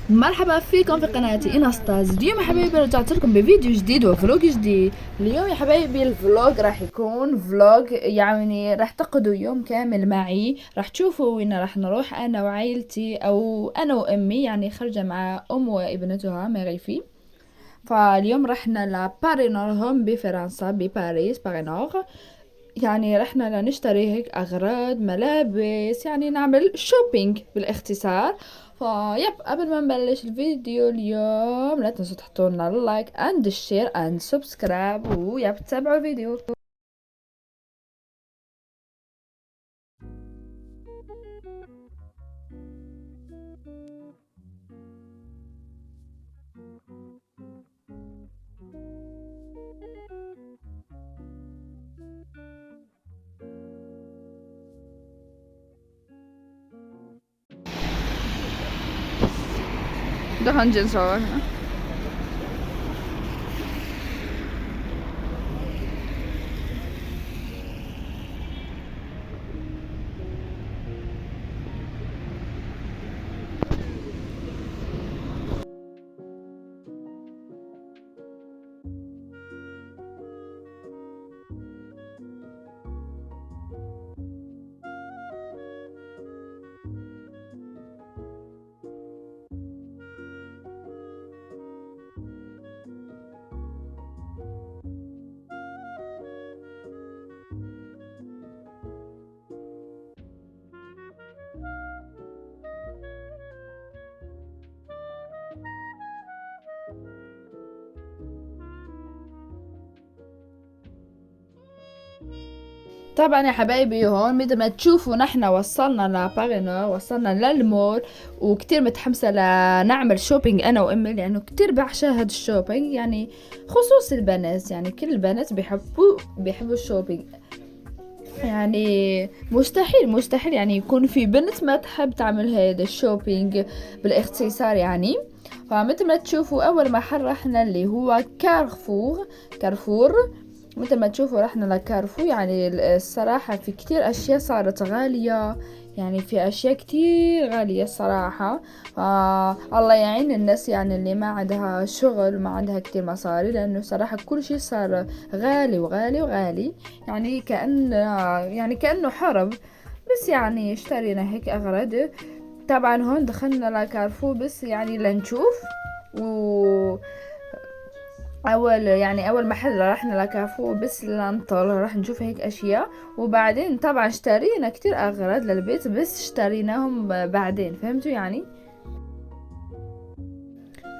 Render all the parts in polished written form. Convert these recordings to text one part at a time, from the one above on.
مرحبا فيكم في قناتي اناستاز. اليوم يا حبايبي رجعت لكم بفيديو جديد وفلوق جديد. اليوم يا حبايبي الفلوق راح يكون فلوق، يعني راح تقضوا يوم كامل معي، راح تشوفوا وين راح نروح انا وعائلتي او انا وامي، يعني خرجة مع ام وابنتها مغيفي. فاليوم رحنا لباري نور هم بفرنسا بباريس باري نور. يعني رحنا لنشتري هيك أغراض ملابس، يعني نعمل شوبينج بالاختصار. فيب قبل ما نبلش الفيديو اليوم لا تنسوا تحطوا لنا اللايك اند الشير اند سبسكرايب، ويب تتابعوا الفيديو. ده هنجي نصور هنا. طبعا يا حبايبي هون مثل ما تشوفوا نحن وصلنا لبارينا، وصلنا للمول، وكتير متحمسة لنعمل شوبينج أنا وأمي، لأنه كتير بعشق هاد الشوبينج، يعني خصوص البنات، يعني كل البنات بيحبوا الشوبينج. يعني مستحيل يعني يكون في بنت ما تحب تعمل هيدا الشوبينج بالاختصار يعني. فمثل ما تشوفوا أول محل رحنا اللي هو كارفور. مثل ما تشوفوا رحنا لكارفو، يعني الصراحة في كتير أشياء صارت غالية، يعني في أشياء كتير غالية الصراحة. الله يعين الناس يعني اللي ما عندها شغل وما عندها كتير مصاري، لأنه صراحة كل شي صار غالي وغالي وغالي، يعني كأنه حرب. بس يعني اشترينا هيك أغراض. طبعا هون دخلنا لكارفو بس يعني لنشوف. و اول محل رحنا لكافو بس لنطل راح نشوف هيك اشياء، وبعدين طبعا اشترينا كتير اغراض للبيت بس اشتريناهم بعدين، فهمتوا يعني.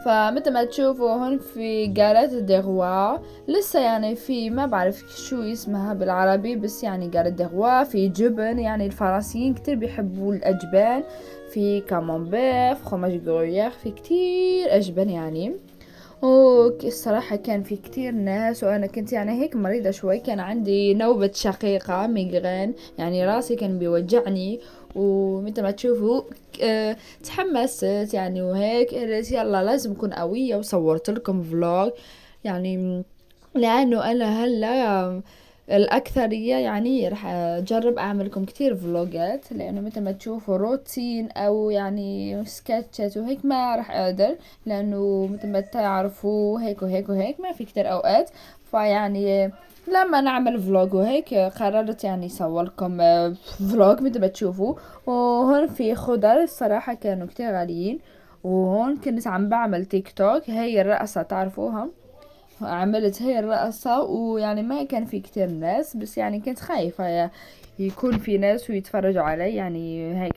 فمثل ما تشوفوا هون في جالات دغوا، لسه يعني في ما بعرف شو اسمها بالعربي، بس يعني جالات دغوا في جبن، يعني الفرنسيين كتير بيحبوا الاجبان. في كامامبير فرomاج غرويير، في كتير اجبان يعني. الصراحة كان في كتير ناس، وأنا كنت يعني هيك مريضة شوي، كان عندي نوبة شقيقة ميغرين، يعني راسي كان بيوجعني. ومثل ما تشوفوا تحمست يعني، وهيك قلت يلا لازم أكون قوية وصورت لكم فلوج يعني. لأنه أنا هلا الأكثرية يعني رح أجرب أعمل لكم كتير فلوجات، لأنه مثل ما تشوفوا روتين أو يعني سكتشات وهيك ما رح أقدر، لأنه مثل ما تعرفوا هيك وهيك وهيك ما في كتير أوقات. فيعني لما نعمل فلوج وهيك قررت يعني صوركم فلوج مثل ما تشوفوا. وهون في خضر الصراحة كانوا كتير غاليين. وهون كنت عم بعمل تيك توك، هي الرقصة تعرفوها، عملت هي الرقصة، ويعني ما كان في كتير ناس، بس يعني كنت خايفة يكون في ناس ويتفرجوا علي، يعني هيك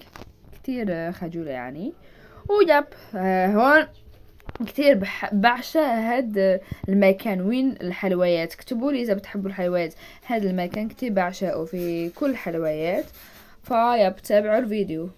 كتير خجولة يعني. ويب هون كتير بعشق هاد المكان. وين الحلويات؟ اكتبوا لي اذا بتحبوا الحلويات. هاد المكان كتير بعشقه في كل حلويات. فيب تابعوا الفيديو.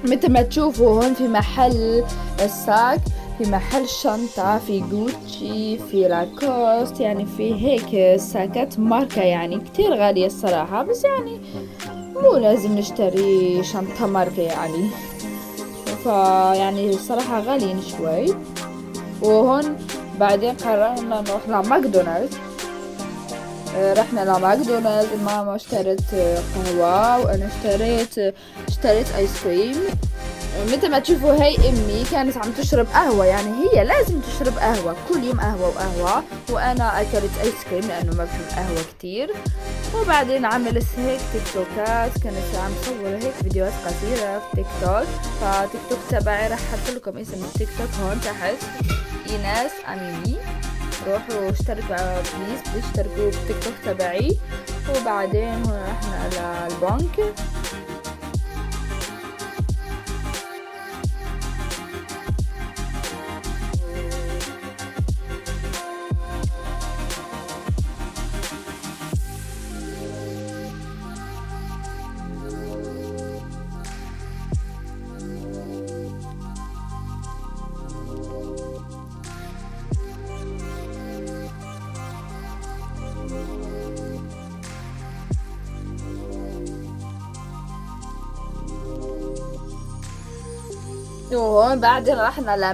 مثل ما تشوفوا هون في محل الساك، في محل شنطة، في جوتشي، في لاكوست، يعني في هيك ساكات ماركة يعني كتير غالية الصراحة، بس يعني مو لازم نشتري شنطة ماركة يعني، فيعني الصراحة غاليين شوي. وهون بعدين قررنا نروح لماكدونالدز. رحنا لماكدونالدز، ماما اشترت قهوة وانا اشتريت ايس كريم. مثل ما تشوفوا هاي امي كانت عم تشرب قهوة، يعني هي لازم تشرب قهوة كل يوم، قهوة وقهوة، وانا اكلت ايس كريم لانه ما بحب قهوة كتير. وبعدين عملت هيك تيك توكات، كانت عم تصور هيك فيديوهات قصيرة في تيك توك. فتيك توك تبعي رح احط لكم اسم التيك توك هون تحت، ايناس اميمي. روحوا اشتركوا بليز اشتركوا بالتيك توك تبعي. وبعدين هون رحنا للبنك. وهون بعدين رحنا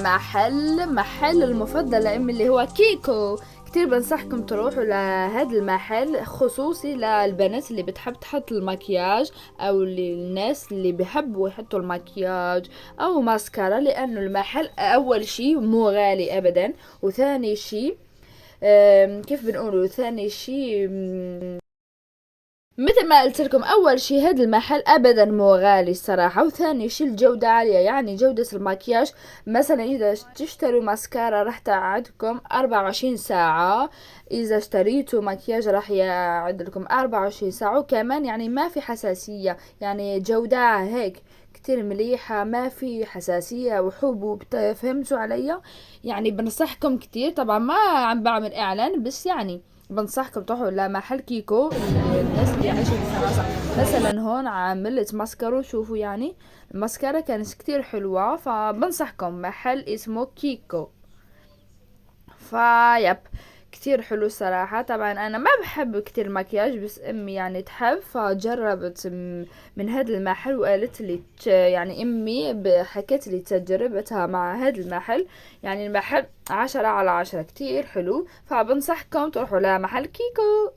محل المفضل لأمي اللي هو كيكو. كتير بنصحكم تروحوا لهذا المحل، خصوصي للبنات اللي بتحب تحط المكياج، او للناس اللي بيحبوا يحطوا المكياج او ماسكارا، لانه المحل اول شي مو غالي ابدا، وثاني شي كيف بنقولوا، ثاني شي مثل ما قلت لكم، اول شي هذا المحل ابدا مو غالي الصراحه، وثاني شي الجوده عاليه، يعني جوده المكياج. مثلا اذا تشتروا ماسكارا راح تقعدكم 24 ساعه، اذا اشتريتوا مكياج راح يقعد لكم 24 ساعه، وكمان يعني ما في حساسيه، يعني جوده هيك كتير مليحة، ما في حساسية وحبوب. فهمتوا علي؟ يعني بنصحكم كتير، طبعا ما عم بعمل اعلان، بس يعني بنصحكم تروحوا لمحل كيكو. الناس اللي عايشة في فرنسا مثلا هون عملت ماسكارو، شوفوا يعني الماسكارا كانت كتير حلوة، فبنصحكم محل اسمه كيكو. فيب كتير حلو الصراحة. طبعا انا ما بحب كتير مكياج، بس امي يعني تحب، فجربت من هذا المحل وقالت لي يعني امي حكت لي تجربتها مع هذا المحل، يعني المحل 10 على 10 كتير حلو، فبنصحكم تروحوا لمحل كيكو.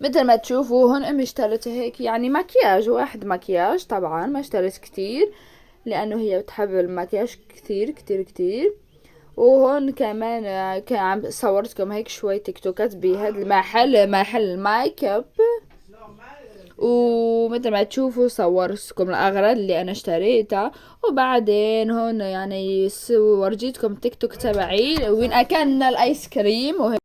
مثل ما تشوفوا هون امي اشترت هيك يعني مكياج، واحد مكياج، طبعا ما اشترت كتير لانه هي بتحب المكياج كتير كتير كتير. وهون كمان كان عم صورتكم هيك شوي تيك توكات بهذا المحل، محل الميك اب. ومثل ما تشوفوا صورتكم الاغراض اللي انا اشتريتها. وبعدين هون يعني ورجيتكم تيك توك تبعي وين اكلنا الايس كريم.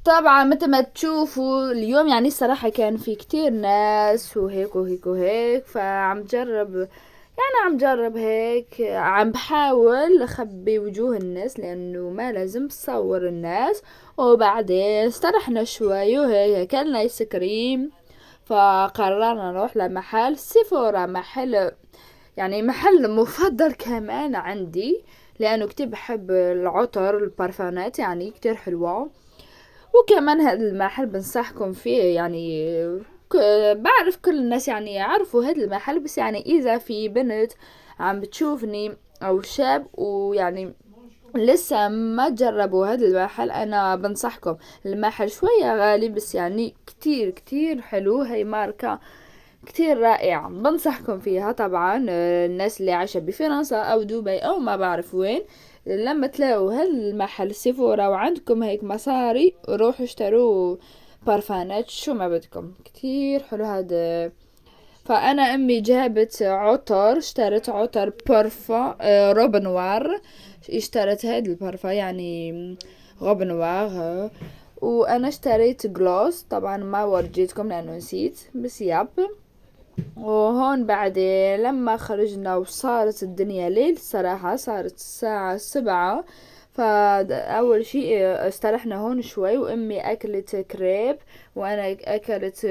طبعا مثل ما تشوفوا اليوم يعني الصراحة كان في كتير ناس وهيك وهيك وهيك، فعم جرب يعني عم جرب هيك، عم بحاول اخبي وجوه الناس لانه ما لازم تصور الناس. وبعدين استرحنا شوي وهيك اكلنا ايس كريم. فقررنا نروح لمحل سيفورا، محل يعني محل مفضل كمان عندي، لانه كتير بحب العطر، البارفانات يعني كتير حلوة. وكمان هذا المحل بنصحكم فيه يعني، بعرف كل الناس يعني يعرفوا هذا المحل، بس يعني اذا في بنت عم بتشوفني او شاب ويعني لسه ما جربوا هذا المحل، انا بنصحكم. المحل شوية غالي بس يعني كتير كتير حلو، هي ماركة كتير رائعة، بنصحكم فيها. طبعا الناس اللي عايشة بفرنسا او دبي او ما بعرف وين، لما تلاقوا هالمحل سيفورا وعندكم هيك مصاري، روحوا اشتروا بارفانات شو ما بدكم، كتير حلو هذا. فانا امي جابت عطر، اشترت عطر بارفا روب نوار، اشترت هاد البارفا يعني روب نوار. وانا اشتريت جلوس، طبعا ما ورجيتكم لانه نسيت، بس ياب. وهون بعدين لما خرجنا وصارت الدنيا ليل، صراحة صارت الساعة 7. فأول شي استرحنا هون شوي، وأمي أكلت كريب وأنا أكلت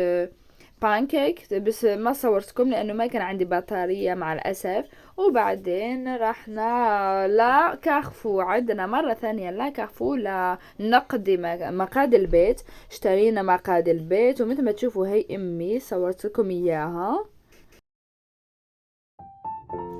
بانكيك، بس ما صورتكم لأنه ما كان عندي بطارية مع الأسف. وبعدين رحنا لكارفو، عدنا مرة ثانية لكارفو لنقضي مقاد البيت. اشترينا مقاد البيت، ومثل ما تشوفوا هي أمي صورتكم إياها.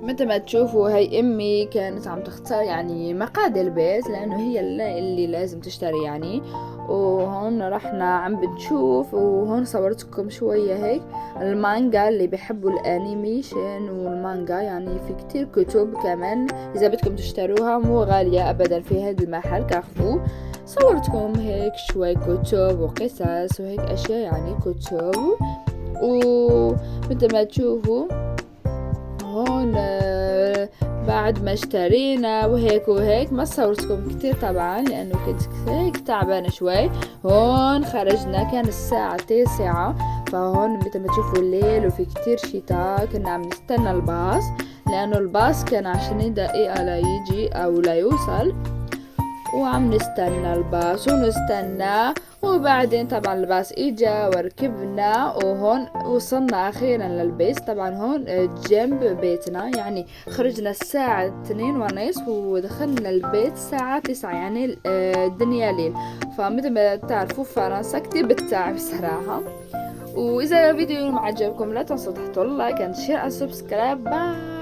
مثل ما تشوفوا هي امي كانت عم تختار يعني مقاد البيت، لانه هي اللي لازم تشتري يعني. وهون رحنا عم بنشوف، وهون صورتكم شوية هيك المانجا اللي بيحبوا الانيميشن والمانجا، يعني في كتير كتب كمان اذا بدكم تشتروها، مو غالية ابدا في هذا المحل كارفو. صورتكم هيك شوي كتب وقصص وهيك اشياء، يعني كتب. ومثل ما تشوفوا هون بعد ما اشترينا وهيك وهيك، ما صورتكم كتير طبعا لانه كنت هيك تعبانة شوي. هون خرجنا كان الساعة 9، فهون مثل ما تشوفوا الليل وفي كتير شتاء، كنا عم نستنى الباص لانه الباص كان 20 دقيقة لا يجي او لا يوصل، وعم نستنى الباص ونستنى. وبعدين طبعا الباص اجا وركبنا، وهون وصلنا اخيرا للبيت. طبعا هون جنب بيتنا، يعني خرجنا الساعة 2:30 ودخلنا البيت الساعة 9، يعني الدنيا ليل. فمثل ما تعرفوا فرنسا كتير بتتعب صراحة. واذا الفيديو عجبكم لا تنسوا تحطوا اللايك، اند شير، اند سبسكرايب. باي.